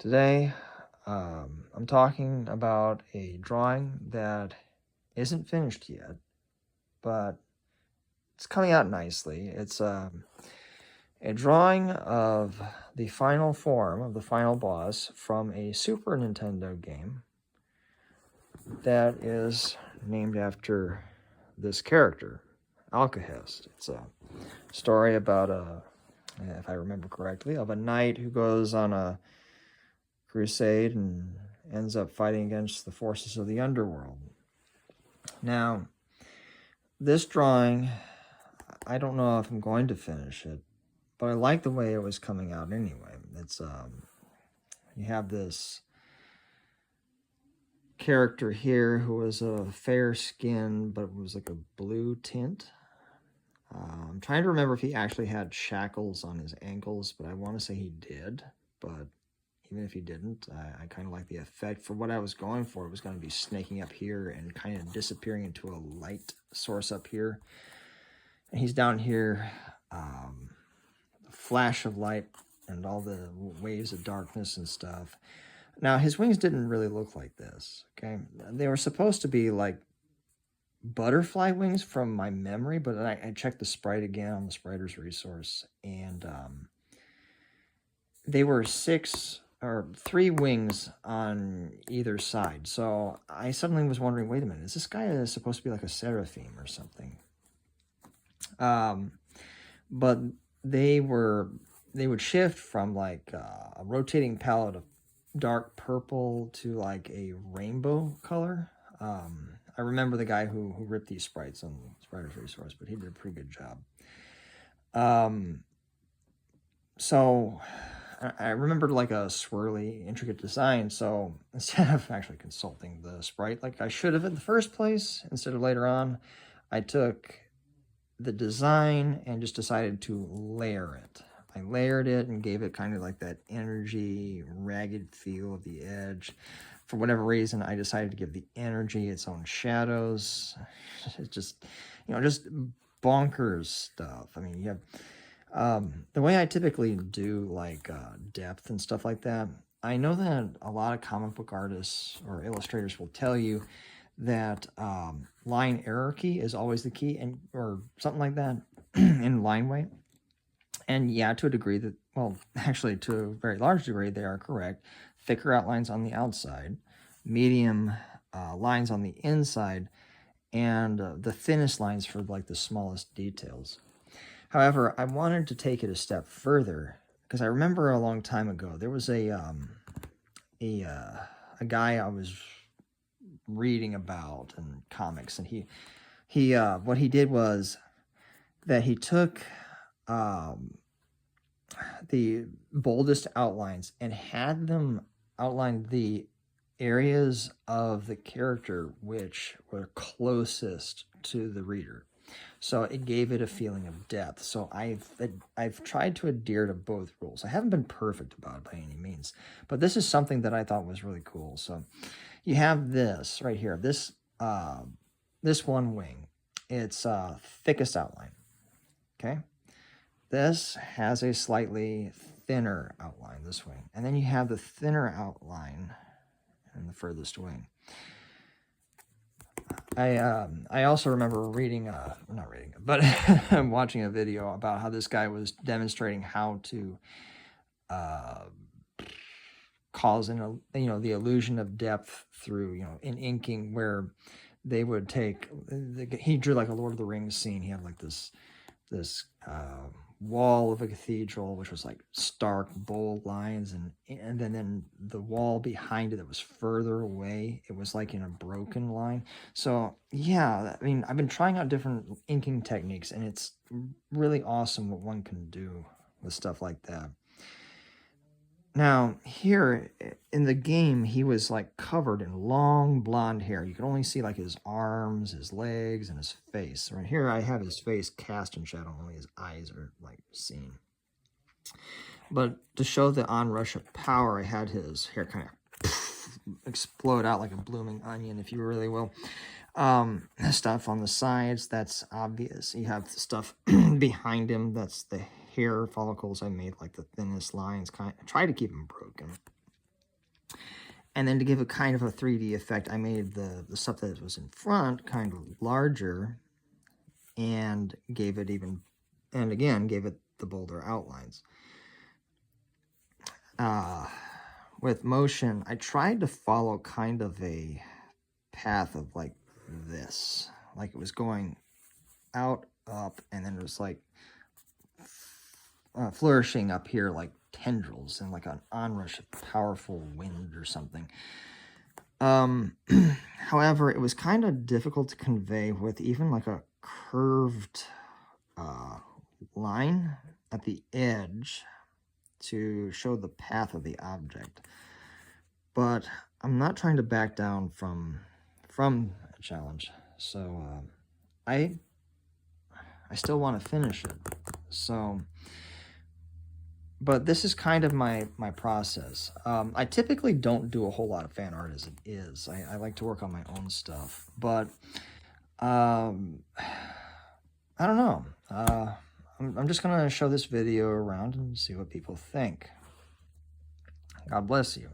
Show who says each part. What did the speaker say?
Speaker 1: Today, I'm talking about a drawing that isn't finished yet, but it's coming out nicely. It's a drawing of the final form of the final boss from a Super Nintendo game that is named after this character, Alcahest. It's a story about if I remember correctly, of a knight who goes on a crusade and ends up fighting against the forces of the underworld. Now, this drawing, I don't know if I'm going to finish it, but I like the way it was coming out anyway. It's you have this character here who was a fair skin, but it was like a blue tint. I'm trying to remember if he actually had shackles on his ankles, but I want to say he did. But even if he didn't, I kind of like the effect. For what I was going for, it was going to be snaking up here and kind of disappearing into a light source up here. And he's down here, the flash of light and all the waves of darkness and stuff. Now, his wings didn't really look like this, okay? They were supposed to be like butterfly wings from my memory, but I checked the sprite again on the Spriter's resource, and they were 3 wings on either side. So I suddenly was wondering, wait a minute, is this guy supposed to be like a seraphim or something? But they would shift from like a rotating palette of dark purple to like a rainbow color. I remember the guy who ripped these sprites on Spriter's resource, but he did a pretty good job. So I remembered like a swirly, intricate design. So instead of actually consulting the sprite like I should have in the first place, instead of later on, I took the design and just decided to layer it. I layered it and gave it kind of like that energy, ragged feel of the edge. For whatever reason, I decided to give the energy its own shadows. It's just, just bonkers stuff. I mean, you have the way I typically do like depth and stuff like that. I know that a lot of comic book artists or illustrators will tell you that line hierarchy is always the key, or something like that in line weight. And yeah, to a degree that, well, actually to a very large degree, they are correct. Thicker outlines on the outside, medium lines on the inside, and the thinnest lines for like the smallest details. However, I wanted to take it a step further because I remember a long time ago there was a guy I was reading about in comics, and he what he did was that he took the boldest outlines and had them outline the areas of the character which were closest to the reader. So it gave it a feeling of depth. So I've tried to adhere to both rules. I haven't been perfect about it by any means, but this is something that I thought was really cool. So you have this right here, this one wing. It's thickest outline, okay? This has a slightly thinner outline, this wing. And then you have the thinner outline in the furthest wing. I also remember reading, not reading, but watching a video about how this guy was demonstrating how to cause the illusion of depth through, in inking, where they would take, he drew like a Lord of the Rings scene. He had like this wall of a cathedral, which was like stark, bold lines, and then the wall behind it that was further away, it was like in a broken line. So yeah, I mean, I've been trying out different inking techniques, and it's really awesome what one can do with stuff like that. Now, here in the game, he was like covered in long blonde hair. You could only see like his arms, his legs, and his face. Right here, I have his face cast in shadow. Only his eyes are like seen. But to show the onrush of power, I had his hair kind of explode out like a blooming onion, if you really will. Stuff on the sides, that's obvious. You have the stuff behind him, that's the hair follicles I made like the thinnest lines. I try to keep them broken. And then to give it kind of a 3D effect, I made the stuff that was in front kind of larger and gave it gave it the bolder outlines. With motion, I tried to follow kind of a path of like this. Like it was going out, up, and then it was like flourishing up here like tendrils and like an onrush of powerful wind or something. However, it was kind of difficult to convey with even like a curved line at the edge to show the path of the object. But I'm not trying to back down from a challenge, so I still want to finish it. So, but this is kind of my process. I typically don't do a whole lot of fan art as it is. I like to work on my own stuff, but I don't know. I'm just gonna show this video around and see what people think. God bless you.